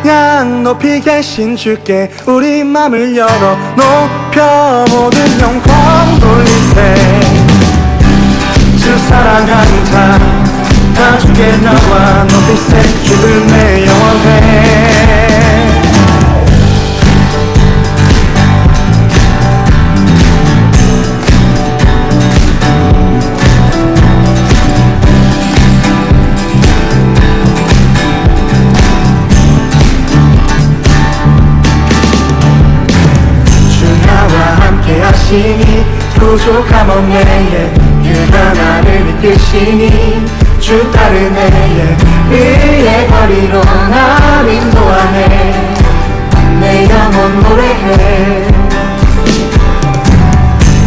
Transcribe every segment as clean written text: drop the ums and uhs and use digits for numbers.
찬양 높이 계신 주께 우리 맘을 열어 높여 모든 영광 돌리세. 주 사랑하는 자 다 주께 나와 높이세. 주를 내 영원해. 하시니 부족함 없네. 그가 나를 이끄시니 주 따르네. 그의 거리로 날 인도하네. 내 영혼 노래해.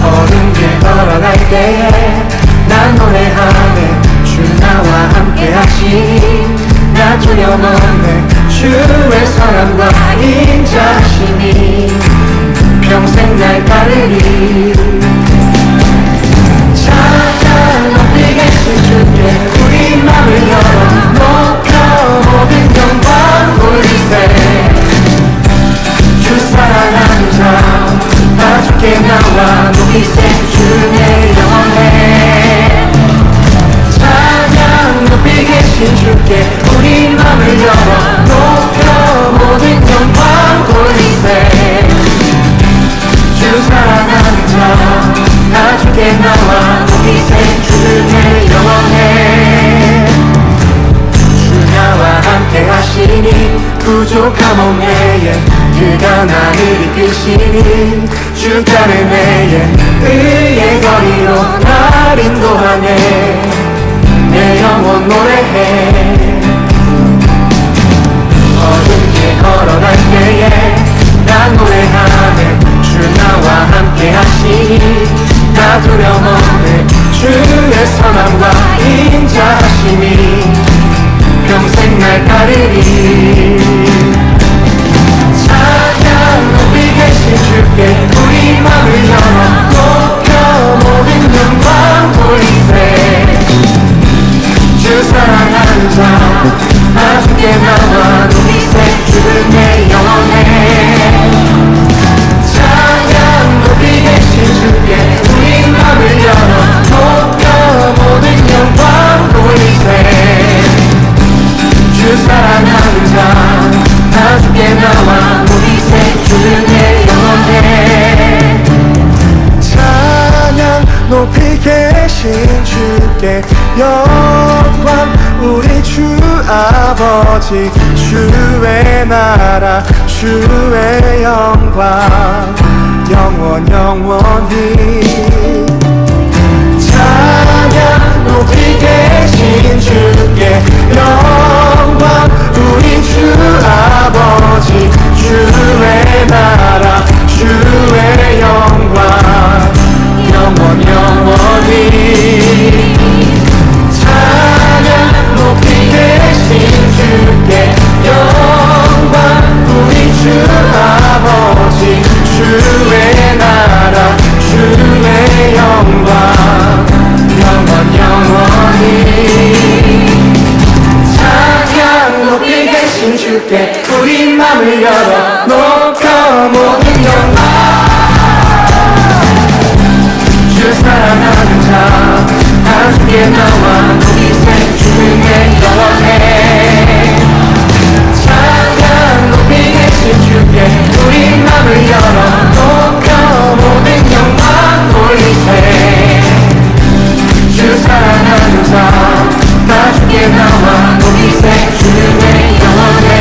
어두운 길 걸어갈 때에 난 노래하네. 주 나와 함께 하시니 나 두려움 없네. 주의 선함과 인자하시니 평생 날 따르리. 찬양 높이 계신 주께 우리 맘을 열어 높여 모든 영광 돌리세. 주 사랑하는 자 다 주께 나와 높이세. 주 내 영원해. 찬양 높이 계신 주께 우리 맘을 열어 높여 모든 영광 돌리세. 주 사랑하는 자 다 주께 나와 높이세. 주를 내 영원해. 주 나와 함께 하시니 부족함 없네. 그가 나를 이끄시니 주 따르네. 그의 거리로 날 인도하네. 내 영혼 노래해. 어두운 길 걸어갈 때에 난 노래하네. 주 나와 함께 하시니 나 두려움 없네. 주의 선함과 인자하시니 평생 날 따르리. 찬양 높이 계신 주께 우리 맘을 열어 높여 모든 영광 돌리세. 주 사랑하는 자 다 주께 나와 높이세. 주를 내 영원해. 찬양 높이 계신 주께 우리 맘을 열어 높여 모든 영광 돌리세. 주 사랑하는 자 다 주께 나와 높이세. 주를 내 영원해. 찬양 높이 계신 주께 영광 우리 주 아버지. 주의 나라 주의 영광 영원 영원히. 찬양 높이 계신 주께 영광 우리 주 아버지. 주의 나라 주의 영광 영원 영원히. 찬양 높이 계신 주께 영광 우리 주 아버지. 주의 나라 주의 영광 영원 영원히. 찬양 높이 계신 주께 우리 맘을 열어 높여 모든 영광. 주 사랑하는 자 다 주께 나와 높이세. 주를 내 영원해. 찬양 높이 계신 주께 우리 맘을 열어 높여 모든 영광 돌리세. 주 사랑하는 자 다 주께 나와 높이세. 주를 내 영원해.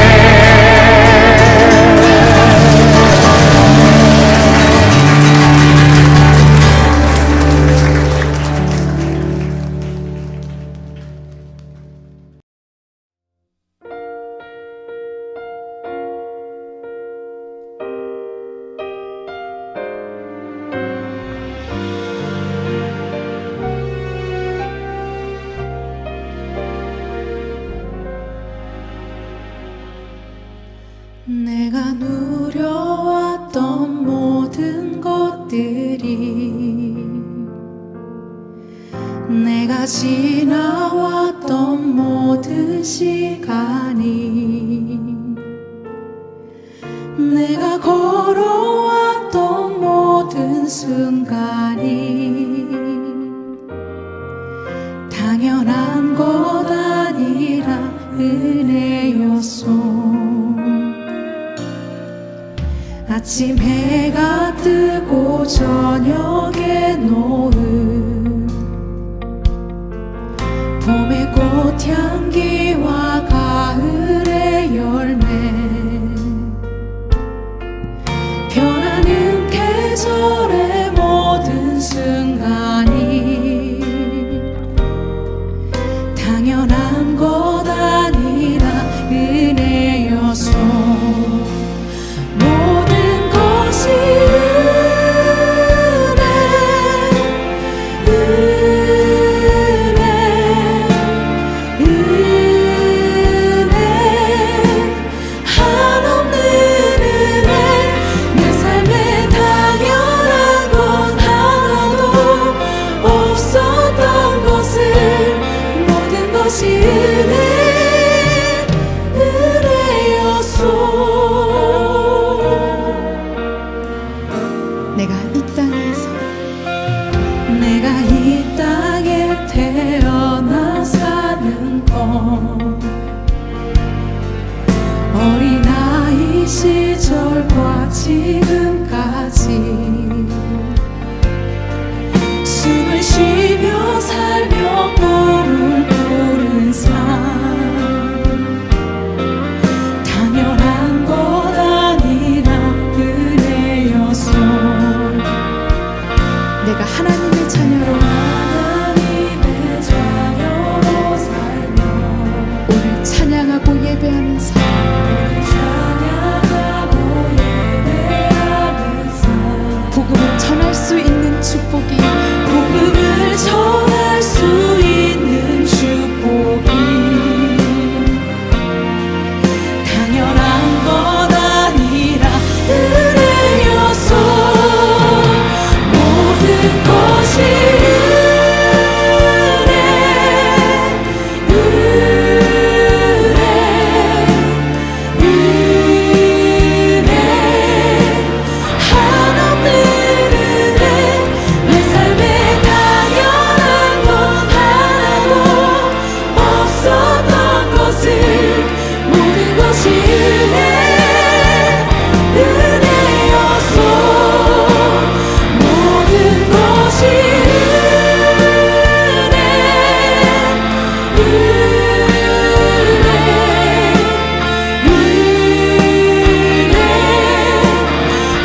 내가 누려왔던 모든 것들이, 내가 지나왔던 모든 시간이 순간이 당연한 것 아니라 은혜였소. 아침 해가 뜨고 저녁에 노을, 봄의 꽃향기와 가을의 열매, 변하는 계절의 모든 순간이 당연한 것 아니라 은혜였소. 모든 것이 은혜, 한없는 은혜. 내 삶에 당연한 건 하나도 없었던 것을, 모든 것이 은혜였소. 내가 이 땅에 태어나 사는 것, 어린아이 시절과 지금까지 숨을 쉬며 살며 꿈을 꾸는 삶, 당연한 것 아니라 은혜였소. 내가 하나님의 자녀로 살며 오늘 찬양하고 예배하는 삶, 복음을 전할 수 있는 축복이, 복음을 전할 수 있는 축복이 당연한 것 아니라 은혜였소. 모든 것이 한없는 은혜. 내 삶에 당연한 것 하나도 없었던 것을, 모든 것이 은혜였소. 모든 것이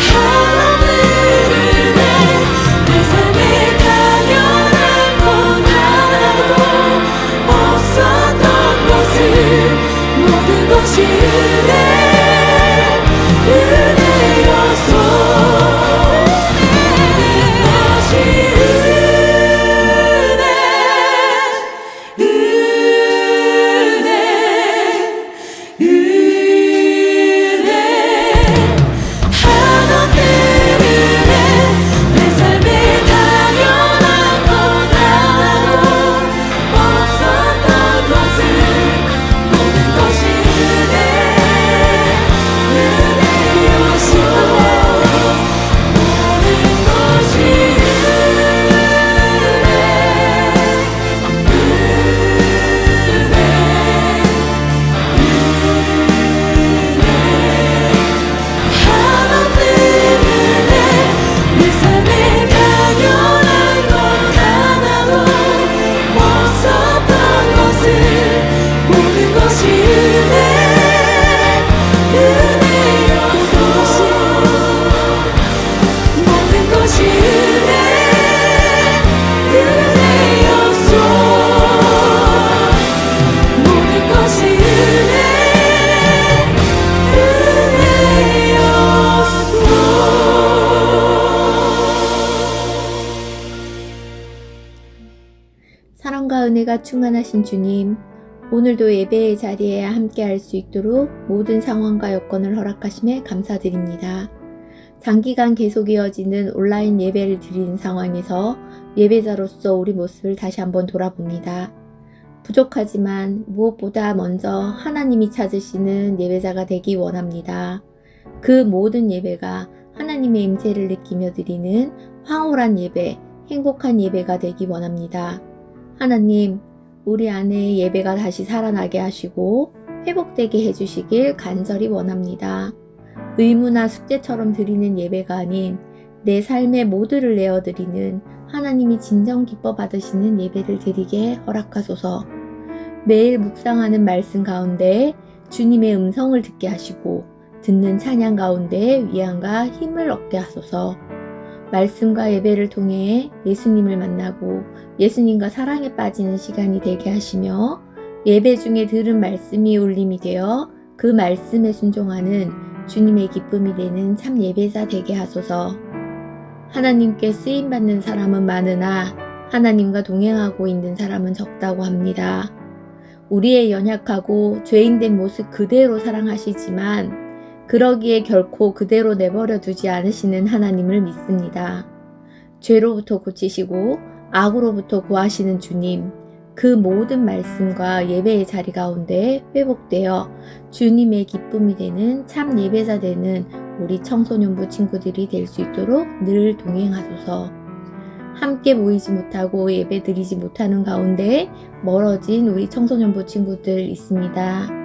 한없는 은혜. 내 삶에 당연한 것 하나도 없었던 것을, 모든 것이 은혜였소. 사랑과 은혜가 충만하신 주님, 오늘도 예배의 자리에 함께 할 수 있도록 모든 상황과 여건을 허락하심에 감사드립니다. 장기간 계속 이어지는 온라인 예배를 드리는 상황에서 예배자로서 우리 모습을 다시 한번 돌아봅니다. 부족하지만 무엇보다 먼저 하나님이 찾으시는 예배자가 되기 원합니다. 그 모든 예배가 하나님의 임재를 느끼며 드리는 황홀한 예배, 행복한 예배가 되기 원합니다. 하나님, 우리 안에 예배가 다시 살아나게 하시고 회복되게 해주시길 간절히 원합니다. 의무나 숙제처럼 드리는 예배가 아닌 내 삶의 모두를 내어드리는 하나님이 진정 기뻐 받으시는 예배를 드리게 허락하소서. 매일 묵상하는 말씀 가운데 주님의 음성을 듣게 하시고 듣는 찬양 가운데 위안과 힘을 얻게 하소서. 말씀과 예배를 통해 예수님을 만나고 예수님과 사랑에 빠지는 시간이 되게 하시며 예배 중에 들은 말씀이 울림이 되어 그 말씀에 순종하는 주님의 기쁨이 되는 참 예배자 되게 하소서. 하나님께 쓰임받는 사람은 많으나 하나님과 동행하고 있는 사람은 적다고 합니다. 우리의 연약하고 죄인된 모습 그대로 사랑하시지만 그러기에 결코 그대로 내버려 두지 않으시는 하나님을 믿습니다. 죄로부터 고치시고 악으로부터 구하시는 주님, 그 모든 말씀과 예배의 자리 가운데 회복되어 주님의 기쁨이 되는 참 예배자 되는 우리 청소년부 친구들이 될 수 있도록 늘 동행하소서. 함께 모이지 못하고 예배 드리지 못하는 가운데 멀어진 우리 청소년부 친구들 있습니다.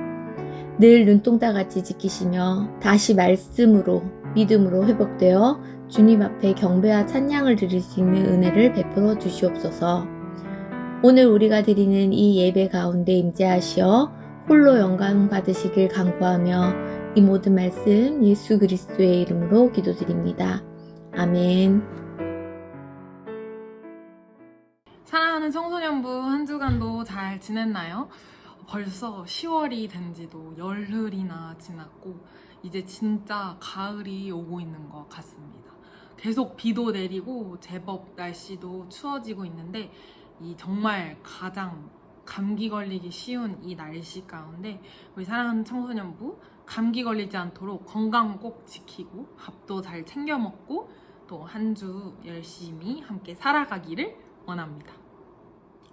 늘 눈동자같이 지키시며 다시 말씀으로 믿음으로 회복되어 주님 앞에 경배와 찬양을 드릴 수 있는 은혜를 베풀어 주시옵소서. 오늘 우리가 드리는 이 예배 가운데 임재하시어 홀로 영광 받으시길 간구하며 이 모든 말씀 예수 그리스도의 이름으로 기도드립니다. 아멘. 사랑하는 청소년부 한 주간도 잘 지냈나요? 벌써 10월이 된 지도 열흘이나 지났고 이제 진짜 가을이 오고 있는 것 같습니다. 계속 비도 내리고 제법 날씨도 추워지고 있는데 이 정말 가장 감기 걸리기 쉬운 이 날씨 가운데 우리 사랑하는 청소년부 감기 걸리지 않도록 건강 꼭 지키고 밥도 잘 챙겨 먹고 또 한 주 열심히 함께 살아가기를 원합니다.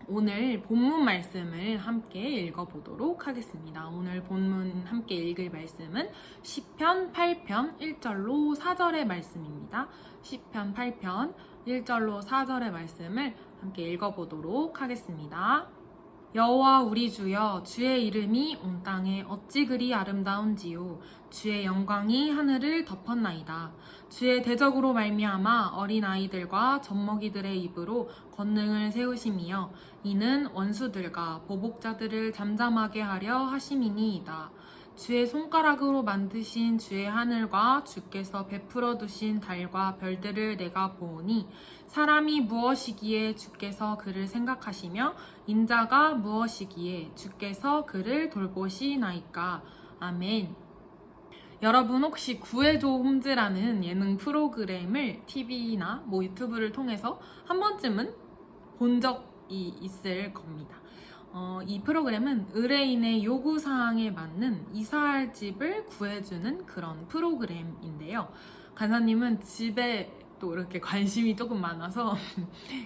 오늘 본문 말씀을 함께 읽어보도록 하겠습니다. 오늘 본문 함께 읽을 말씀은 시편 8편 1절로 4절의 말씀입니다. 시편 8편 1절로 4절의 말씀을 함께 읽어보도록 하겠습니다. 여호와 우리 주여, 주의 이름이 온 땅에 어찌 그리 아름다운지요. 주의 영광이 하늘을 덮었나이다. 주의 대적으로 말미암아 어린아이들과 젖먹이들의 입으로 권능을 세우심이여 이는 원수들과 보복자들을 잠잠하게 하려 하심이니이다. 주의 손가락으로 만드신 주의 하늘과 주께서 베풀어 두신 달과 별들을 내가 보오니 사람이 무엇이기에 주께서 그를 생각하시며 인자가 무엇이기에 주께서 그를 돌보시나이까. 아멘. 여러분 혹시 구해줘 홈즈라는 예능 프로그램을 TV나 유튜브를 통해서 한 번쯤은 본 적이 있을 겁니다. 이 프로그램은 의뢰인의 요구사항에 맞는 이사할 집을 구해주는 그런 프로그램인데요. 간사님은 집에 또 이렇게 관심이 조금 많아서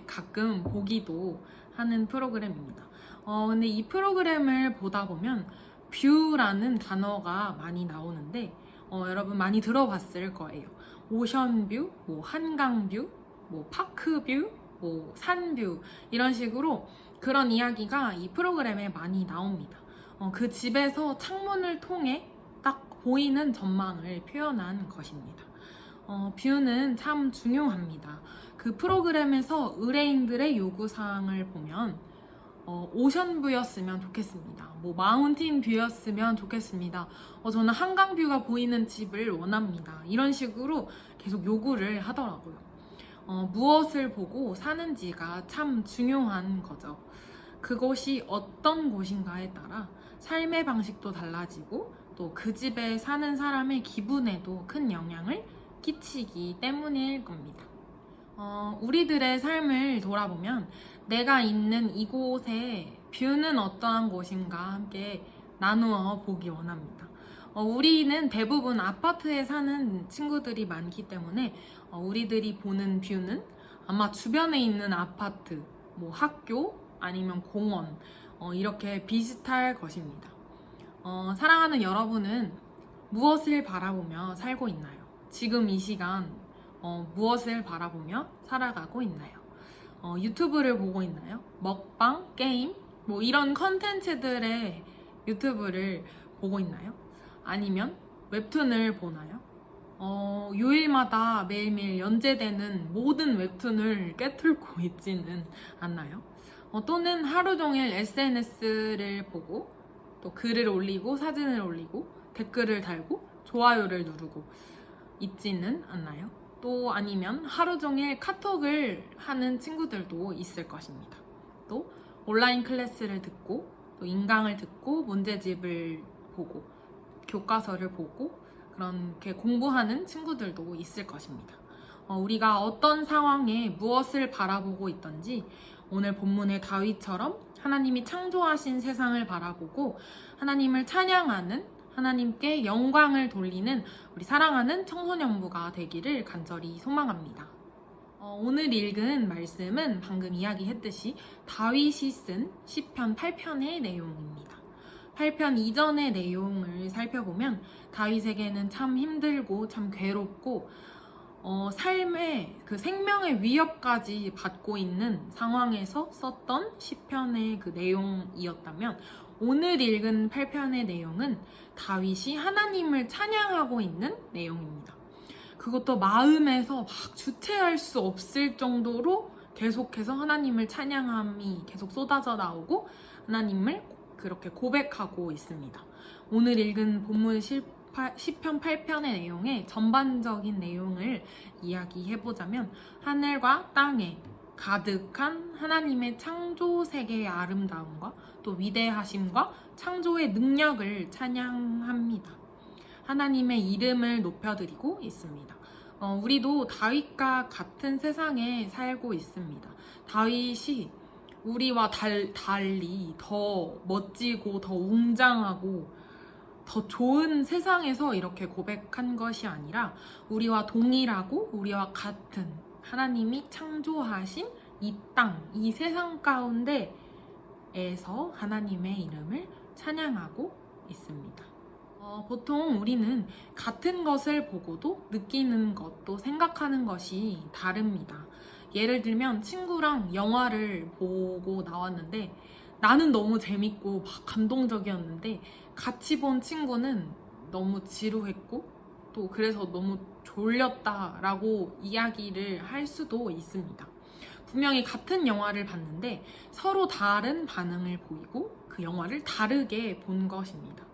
가끔 보기도 하는 프로그램입니다. 근데 이 프로그램을 보다 보면 뷰라는 단어가 많이 나오는데 여러분 많이 들어봤을 거예요. 오션뷰, 한강뷰, 파크뷰, 산뷰 이런 식으로 그런 이야기가 이 프로그램에 많이 나옵니다. 그 집에서 창문을 통해 딱 보이는 전망을 표현한 것입니다. 뷰는 참 중요합니다. 그 프로그램에서 의뢰인들의 요구사항을 보면 오션뷰였으면 좋겠습니다. 마운틴 뷰였으면 좋겠습니다. 저는 한강뷰가 보이는 집을 원합니다. 이런 식으로 계속 요구를 하더라고요. 무엇을 보고 사는지가 참 중요한 거죠. 그곳이 어떤 곳인가에 따라 삶의 방식도 달라지고 또 그 집에 사는 사람의 기분에도 큰 영향을 끼치기 때문일 겁니다. 우리들의 삶을 돌아보면 내가 있는 이곳의 뷰는 어떠한 곳인가 함께 나누어 보기 원합니다. 우리는 대부분 아파트에 사는 친구들이 많기 때문에 우리들이 보는 뷰는 아마 주변에 있는 아파트, 학교, 아니면 공원 이렇게 비슷할 것입니다. 사랑하는 여러분은 무엇을 바라보며 살고 있나요? 지금 이 시간 무엇을 바라보며 살아가고 있나요? 유튜브를 보고 있나요? 먹방, 게임, 뭐 이런 컨텐츠들의 유튜브를 보고 있나요? 아니면 웹툰을 보나요? 요일마다 매일매일 연재되는 모든 웹툰을 꿰뚫고 있지는 않나요? 또는 하루 종일 SNS를 보고 또 글을 올리고 사진을 올리고 댓글을 달고 좋아요를 누르고 있지는 않나요? 또 아니면 하루 종일 카톡을 하는 친구들도 있을 것입니다. 또 온라인 클래스를 듣고 또 인강을 듣고 문제집을 보고 교과서를 보고 그렇게 공부하는 친구들도 있을 것입니다. 우리가 어떤 상황에 무엇을 바라보고 있던지 오늘 본문의 다윗처럼 하나님이 창조하신 세상을 바라보고 하나님을 찬양하는 하나님께 영광을 돌리는 우리 사랑하는 청소년부가 되기를 간절히 소망합니다. 오늘 읽은 말씀은 방금 이야기했듯이 다윗이 쓴 시편 8편의 내용입니다. 8편 이전의 내용을 살펴보면 다윗에게는 참 힘들고 참 괴롭고 삶의 그 생명의 위협까지 받고 있는 상황에서 썼던 시편의 그 내용이었다면 오늘 읽은 8편의 내용은 다윗이 하나님을 찬양하고 있는 내용입니다. 그것도 마음에서 막 주체할 수 없을 정도로 계속해서 하나님을 찬양함이 계속 쏟아져 나오고 하나님을 그렇게 고백하고 있습니다. 오늘 읽은 본문 시편 8편의 내용의 전반적인 내용을 이야기해보자면 하늘과 땅에 가득한 하나님의 창조 세계의 아름다움과 또 위대하심과 창조의 능력을 찬양합니다. 하나님의 이름을 높여드리고 있습니다. 우리도 다윗과 같은 세상에 살고 있습니다. 다윗이 우리와 달리 더 멋지고 더 웅장하고 더 좋은 세상에서 이렇게 고백한 것이 아니라 우리와 동일하고 우리와 같은 하나님이 창조하신 이 땅, 이 세상 가운데에서 하나님의 이름을 찬양하고 있습니다. 보통 우리는 같은 것을 보고도 느끼는 것도 생각하는 것이 다릅니다. 예를 들면 친구랑 영화를 보고 나왔는데 나는 너무 재밌고 막 감동적이었는데 같이 본 친구는 너무 지루했고 또 그래서 너무 졸렸다라고 이야기를 할 수도 있습니다. 분명히 같은 영화를 봤는데 서로 다른 반응을 보이고 그 영화를 다르게 본 것입니다.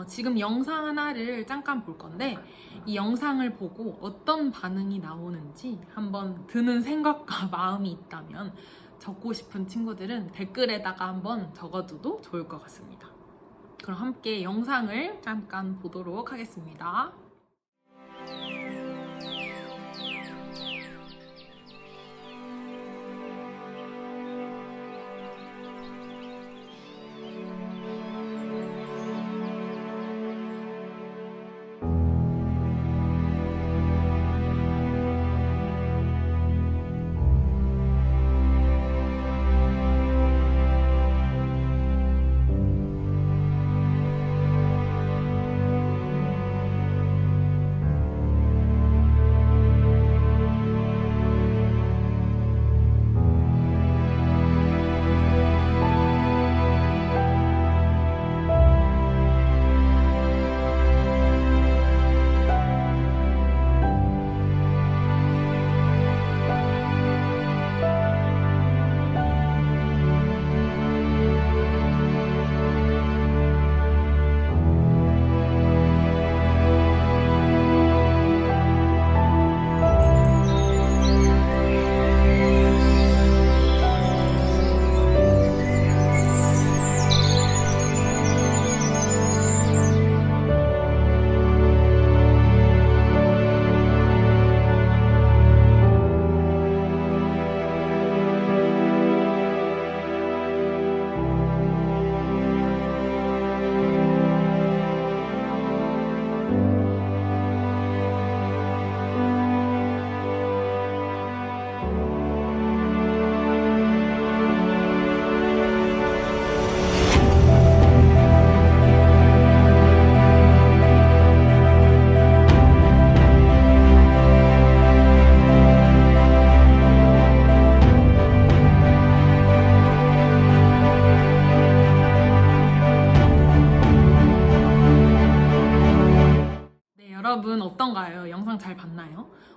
지금 영상 하나를 잠깐 볼 건데 이 영상을 보고 어떤 반응이 나오는지 한번 드는 생각과 마음이 있다면 적고 싶은 친구들은 댓글에다가 한번 적어줘도 좋을 것 같습니다. 그럼 함께 영상을 잠깐 보도록 하겠습니다.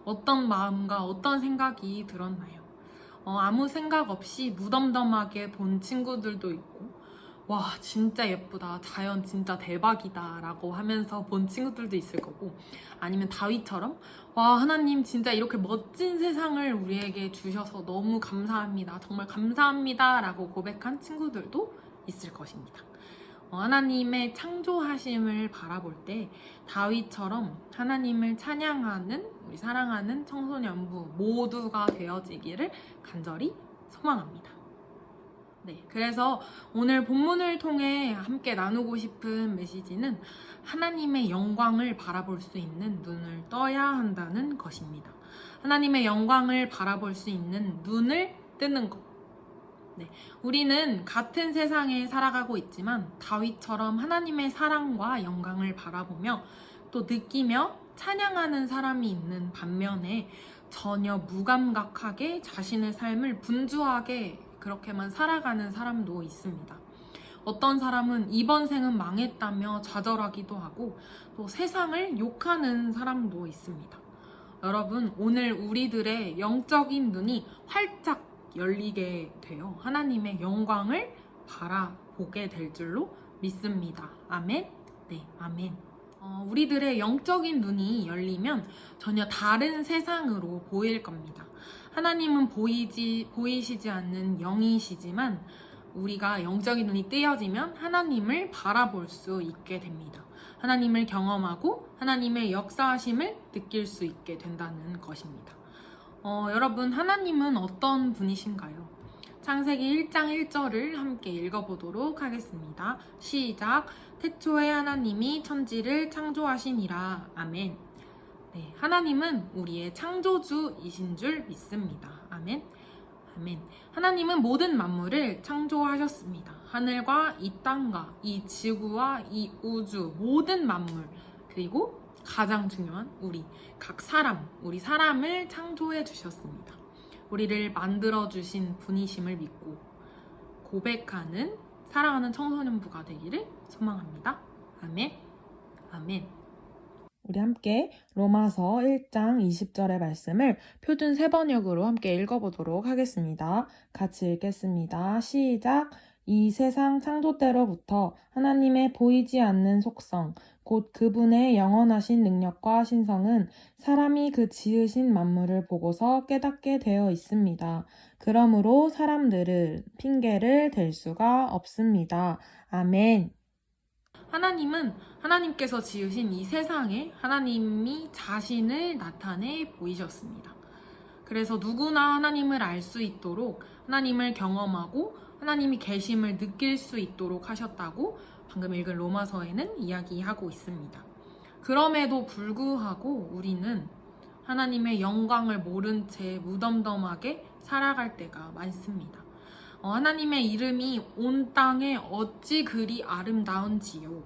어떤 마음과 어떤 생각이 들었나요? 아무 생각 없이 무덤덤하게 본 친구들도 있고, 와, 진짜 예쁘다, 자연 진짜 대박이다 라고 하면서 본 친구들도 있을 거고, 아니면 다윗처럼 와, 하나님 진짜 이렇게 멋진 세상을 우리에게 주셔서 너무 감사합니다, 정말 감사합니다 라고 고백한 친구들도 있을 것입니다. 하나님의 창조하심을 바라볼 때 다윗처럼 하나님을 찬양하는 우리 사랑하는 청소년부 모두가 되어지기를 간절히 소망합니다. 네, 그래서 오늘 본문을 통해 함께 나누고 싶은 메시지는 하나님의 영광을 바라볼 수 있는 눈을 떠야 한다는 것입니다. 하나님의 영광을 바라볼 수 있는 눈을 뜨는 것. 네, 우리는 같은 세상에 살아가고 있지만 다윗처럼 하나님의 사랑과 영광을 바라보며 또 느끼며 찬양하는 사람이 있는 반면에 전혀 무감각하게 자신의 삶을 분주하게 그렇게만 살아가는 사람도 있습니다. 어떤 사람은 이번 생은 망했다며 좌절하기도 하고 또 세상을 욕하는 사람도 있습니다. 여러분, 오늘 우리들의 영적인 눈이 활짝 열리게 되어 하나님의 영광을 바라보게 될 줄로 믿습니다. 아멘? 네, 아멘. 우리들의 영적인 눈이 열리면 전혀 다른 세상으로 보일 겁니다. 하나님은 보이시지 않는 영이시지만 우리가 영적인 눈이 뜨여지면 하나님을 바라볼 수 있게 됩니다. 하나님을 경험하고 하나님의 역사하심을 느낄 수 있게 된다는 것입니다. 여러분, 하나님은 어떤 분이신가요? 창세기 1장 1절을 함께 읽어보도록 하겠습니다. 시작. 태초에 하나님이 천지를 창조하시니라. 아멘. 네, 하나님은 우리의 창조주이신 줄 믿습니다. 아멘. 아멘. 하나님은 모든 만물을 창조하셨습니다. 하늘과 이 땅과 이 지구와 이 우주, 모든 만물, 그리고 가장 중요한 우리 사람을 창조해 주셨습니다. 우리를 만들어 주신 분이심을 믿고 고백하는 사랑하는 청소년부가 되기를 소망합니다. 아멘. 아멘. 우리 함께 로마서 1장 20절의 말씀을 표준 세번역으로 함께 읽어보도록 하겠습니다. 같이 읽겠습니다. 시작. 이 세상 창조 때로부터 하나님의 보이지 않는 속성, 곧 그분의 영원하신 능력과 신성은 사람이 그 지으신 만물을 보고서 깨닫게 되어 있습니다. 그러므로 사람들은 핑계를 댈 수가 없습니다. 아멘. 하나님은 하나님께서 지으신 이 세상에 하나님이 자신을 나타내 보이셨습니다. 그래서 누구나 하나님을 알 수 있도록 하나님을 경험하고 하나님이 계심을 느낄 수 있도록 하셨다고 방금 읽은 로마서에는 이야기하고 있습니다. 그럼에도 불구하고 우리는 하나님의 영광을 모른 채 무덤덤하게 살아갈 때가 많습니다. 하나님의 이름이 온 땅에 어찌 그리 아름다운지요.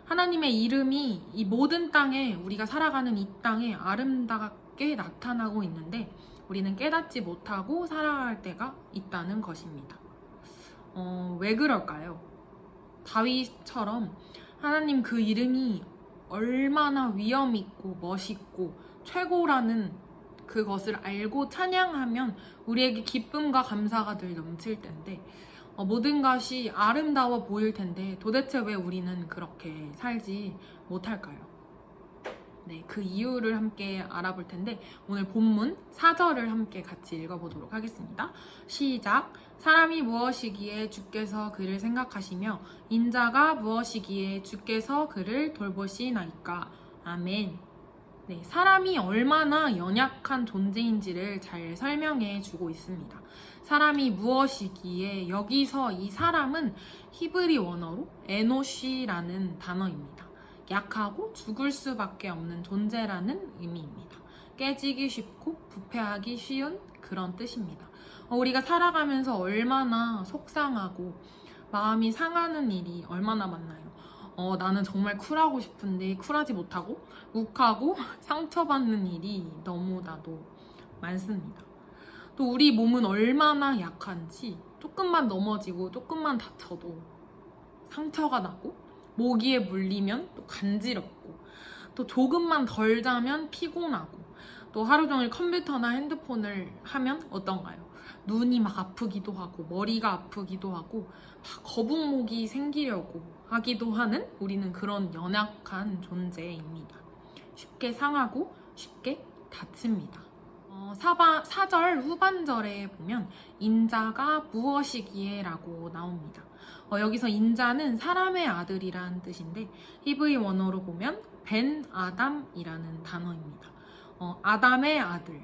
하나님의 이름이 이 모든 땅에, 우리가 살아가는 이 땅에 아름답게 나타나고 있는데 우리는 깨닫지 못하고 살아갈 때가 있다는 것입니다. 왜 그럴까요? 다윗처럼 하나님 그 이름이 얼마나 위엄있고 멋있고 최고라는 그것을 알고 찬양하면 우리에게 기쁨과 감사가 늘 넘칠 텐데 모든 것이 아름다워 보일 텐데 도대체 왜 우리는 그렇게 살지 못할까요? 네, 그 이유를 함께 알아볼 텐데 오늘 본문 4절을 함께 같이 읽어보도록 하겠습니다. 시작. 사람이 무엇이기에 주께서 그를 생각하시며 인자가 무엇이기에 주께서 그를 돌보시나이까. 아멘. 네, 사람이 얼마나 연약한 존재인지를 잘 설명해 주고 있습니다. 사람이 무엇이기에 여기서 이 사람은 히브리 원어로 에노시라는 단어입니다. 약하고 죽을 수밖에 없는 존재라는 의미입니다. 깨지기 쉽고 부패하기 쉬운 그런 뜻입니다. 우리가 살아가면서 얼마나 속상하고 마음이 상하는 일이 얼마나 많나요? 나는 정말 쿨하고 싶은데 쿨하지 못하고 욱하고 상처받는 일이 너무나도 많습니다. 또 우리 몸은 얼마나 약한지 조금만 넘어지고 조금만 다쳐도 상처가 나고 모기에 물리면 또 간지럽고 또 조금만 덜 자면 피곤하고 또 하루 종일 컴퓨터나 핸드폰을 하면 어떤가요? 눈이 막 아프기도 하고 머리가 아프기도 하고 막 거북목이 생기려고 하기도 하는 우리는 그런 연약한 존재입니다. 쉽게 상하고 쉽게 다칩니다. 4절 후반절에 보면 인자가 무엇이기에 라고 나옵니다. 여기서 인자는 사람의 아들이란 뜻인데 히브리 원어로 보면 벤 아담이라는 단어입니다. 아담의 아들.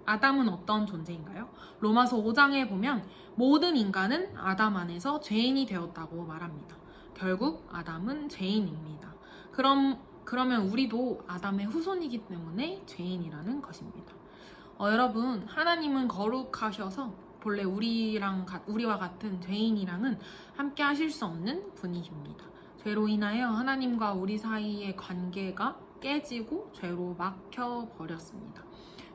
아담은 어떤 존재인가요? 로마서 5장에 보면 모든 인간은 아담 안에서 죄인이 되었다고 말합니다. 결국 아담은 죄인입니다. 그러면 우리도 아담의 후손이기 때문에 죄인이라는 것입니다. 여러분, 하나님은 거룩하셔서 본래 우리와 같은 죄인이랑은 함께 하실 수 없는 분이십니다. 죄로 인하여 하나님과 우리 사이의 관계가 깨지고 죄로 막혀버렸습니다.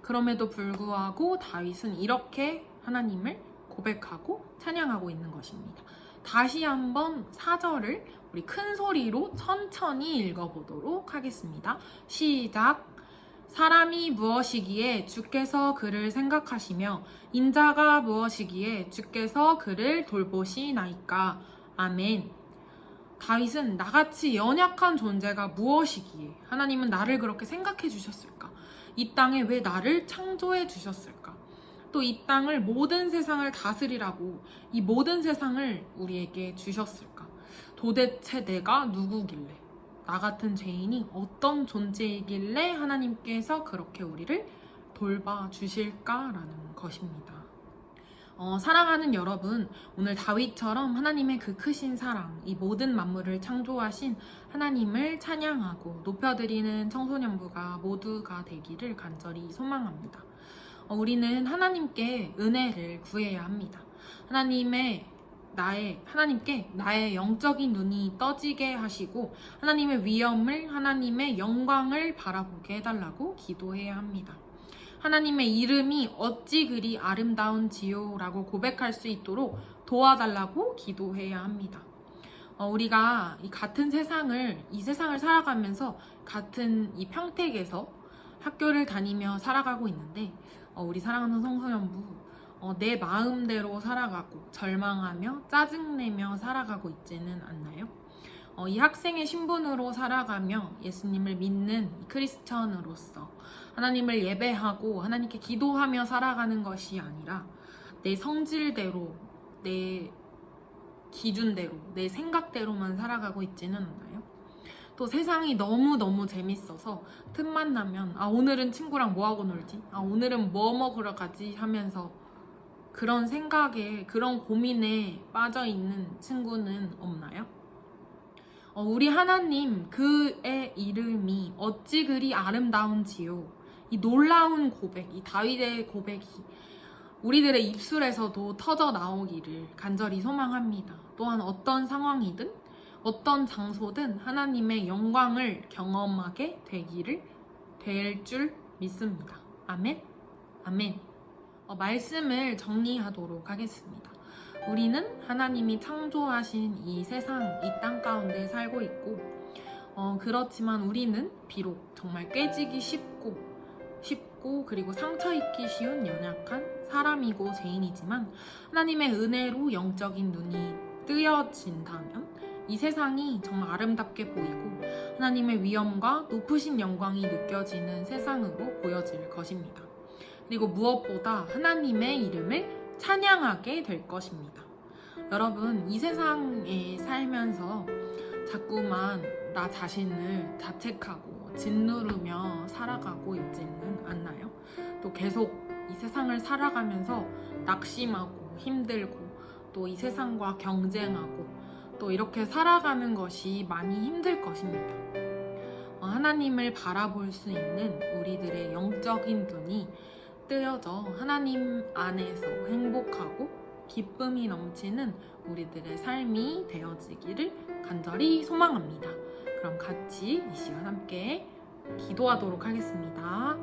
그럼에도 불구하고 다윗은 이렇게 하나님을 고백하고 찬양하고 있는 것입니다. 다시 한번 4절을 우리 큰 소리로 천천히 읽어보도록 하겠습니다. 시작! 사람이 무엇이기에 주께서 그를 생각하시며 인자가 무엇이기에 주께서 그를 돌보시나이까. 아멘. 다윗은 나같이 연약한 존재가 무엇이기에 하나님은 나를 그렇게 생각해 주셨을까? 이 땅에 왜 나를 창조해 주셨을까? 또 이 땅을 모든 세상을 다스리라고 이 모든 세상을 우리에게 주셨을까? 도대체 내가 누구길래? 나 같은 죄인이 어떤 존재이길래 하나님께서 그렇게 우리를 돌봐주실까라는 것입니다. 사랑하는 여러분, 오늘 다윗처럼 하나님의 그 크신 사랑, 이 모든 만물을 창조하신 하나님을 찬양하고 높여드리는 청소년부가 모두가 되기를 간절히 소망합니다. 우리는 하나님께 은혜를 구해야 합니다. 하나님께 나의 영적인 눈이 떠지게 하시고 하나님의 위엄을, 하나님의 영광을 바라보게 해달라고 기도해야 합니다. 하나님의 이름이 어찌 그리 아름다운지요 라고 고백할 수 있도록 도와달라고 기도해야 합니다. 우리가 이 세상을 살아가면서 같은 이 평택에서 학교를 다니며 살아가고 있는데 우리 사랑하는 청소년부, 내 마음대로 살아가고 절망하며 짜증내며 살아가고 있지는 않나요? 이 학생의 신분으로 살아가며 예수님을 믿는 크리스천으로서 하나님을 예배하고 하나님께 기도하며 살아가는 것이 아니라 내 성질대로, 내 기준대로, 내 생각대로만 살아가고 있지는 않나요? 또 세상이 너무너무 재밌어서 틈만 나면 오늘은 친구랑 뭐하고 놀지? 오늘은 뭐 먹으러 가지? 하면서 그런 생각에, 그런 고민에 빠져있는 친구는 없나요? 우리 하나님, 그의 이름이 어찌 그리 아름다운지요. 이 놀라운 고백, 이 다윗의 고백이 우리들의 입술에서도 터져 나오기를 간절히 소망합니다. 또한 어떤 상황이든 어떤 장소든 하나님의 영광을 경험하게 될 줄 믿습니다. 아멘? 아멘. 말씀을 정리하도록 하겠습니다. 우리는 하나님이 창조하신 이 세상, 이 땅 가운데 살고 있고 그렇지만 우리는 비록 정말 깨지기 쉽고 그리고 상처 입기 쉬운 연약한 사람이고 죄인이지만 하나님의 은혜로 영적인 눈이 뜨여진다면 이 세상이 정말 아름답게 보이고 하나님의 위엄과 높으신 영광이 느껴지는 세상으로 보여질 것입니다. 그리고 무엇보다 하나님의 이름을 찬양하게 될 것입니다. 여러분, 이 세상에 살면서 자꾸만 나 자신을 자책하고 짓누르며 살아가고 있지는 않나요? 또 계속 이 세상을 살아가면서 낙심하고 힘들고 또 이 세상과 경쟁하고 또 이렇게 살아가는 것이 많이 힘들 것입니다. 하나님을 바라볼 수 있는 우리들의 영적인 눈이 뜨여져 하나님 안에서 행복하고 기쁨이 넘치는 우리들의 삶이 되어지기를 간절히 소망합니다. 그럼 같이 이 시간 함께 기도하도록 하겠습니다.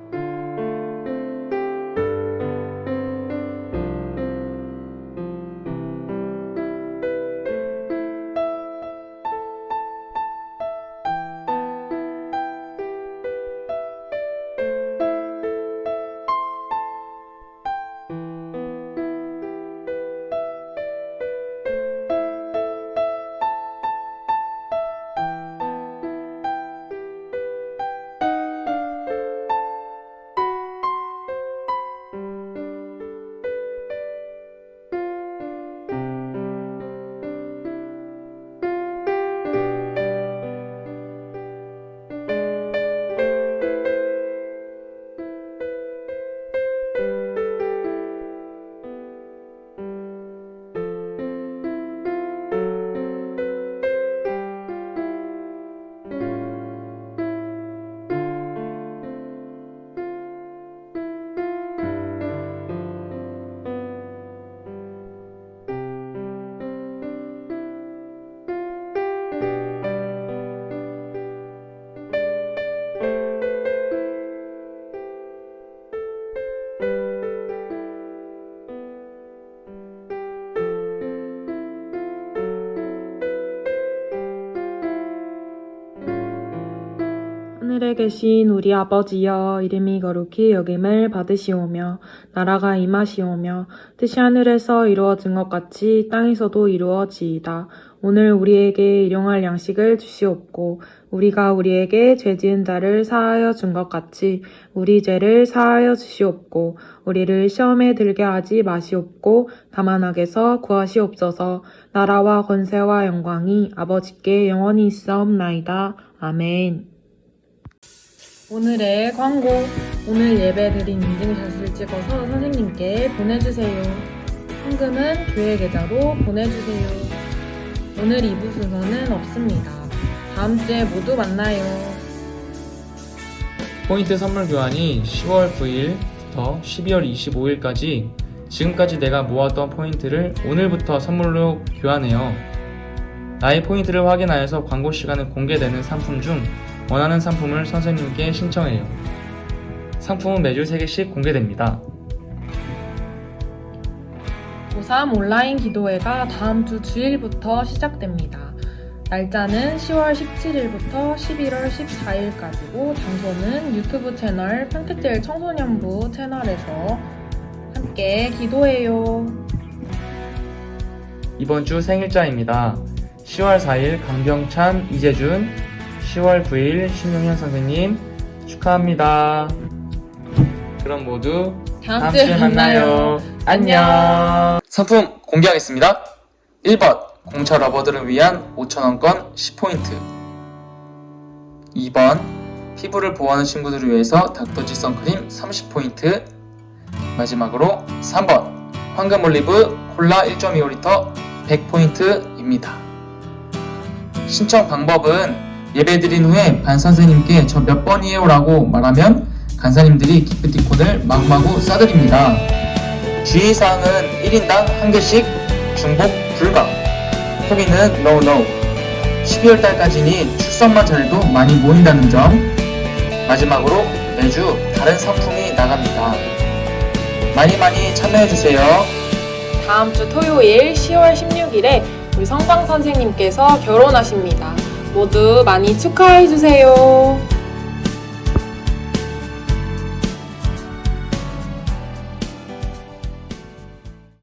하늘에 계신 우리 아버지여, 이름이 거룩히 여김을 받으시오며 나라가 임하시오며 뜻이 하늘에서 이루어진 것 같이 땅에서도 이루어지이다. 오늘 우리에게 일용할 양식을 주시옵고 우리가 우리에게 죄지은 자를 사하여 준 것 같이 우리 죄를 사하여 주시옵고 우리를 시험에 들게 하지 마시옵고 다만 악에서 구하시옵소서. 나라와 권세와 영광이 아버지께 영원히 있사옵나이다. 아멘. 오늘의 광고. 오늘 예배드린 인증샷을 찍어서 선생님께 보내주세요. 현금은 교회 계좌로 보내주세요. 오늘 2부 순서는 없습니다. 다음 주에 모두 만나요. 포인트 선물 교환이 10월 9일부터 12월 25일까지 지금까지 내가 모았던 포인트를 오늘부터 선물로 교환해요. 나의 포인트를 확인하여서 광고 시간에 공개되는 상품 중 원하는 상품을 선생님께 신청해요. 상품은 매주 3개씩 공개됩니다. 고3 온라인 기도회가 다음 주 주일부터 시작됩니다. 날짜는 10월 17일부터 11월 14일까지고 장소는 유튜브 채널 평택제일 청소년부 채널에서 함께 기도해요. 이번 주 생일자입니다. 10월 4일 강병찬, 이재준, 10월 9일 신용현 선생님 축하합니다. 그럼 모두 다음 주에 만나요. 안녕. 상품 공개하겠습니다. 1번 공차 러버들을 위한 5,000원권 10포인트. 2번 피부를 보호하는 친구들을 위해서 닥터지 선크림 30포인트. 마지막으로 3번 황금 올리브 콜라 1.25L 100포인트입니다. 신청 방법은 예배드린 후에 반선생님께 저 몇 번이에요 라고 말하면 간사님들이 기프티콘을 마구마구 싸드립니다. 주의사항은 1인당 1개씩 중복 불가. 포기는 no. 12월달까지니 출석만 잘해도 많이 모인다는 점. 마지막으로 매주 다른 상품이 나갑니다. 많이 참여해주세요. 다음 주 토요일 10월 16일에 우리 성방 선생님께서 결혼하십니다. 모두 많이 축하해주세요.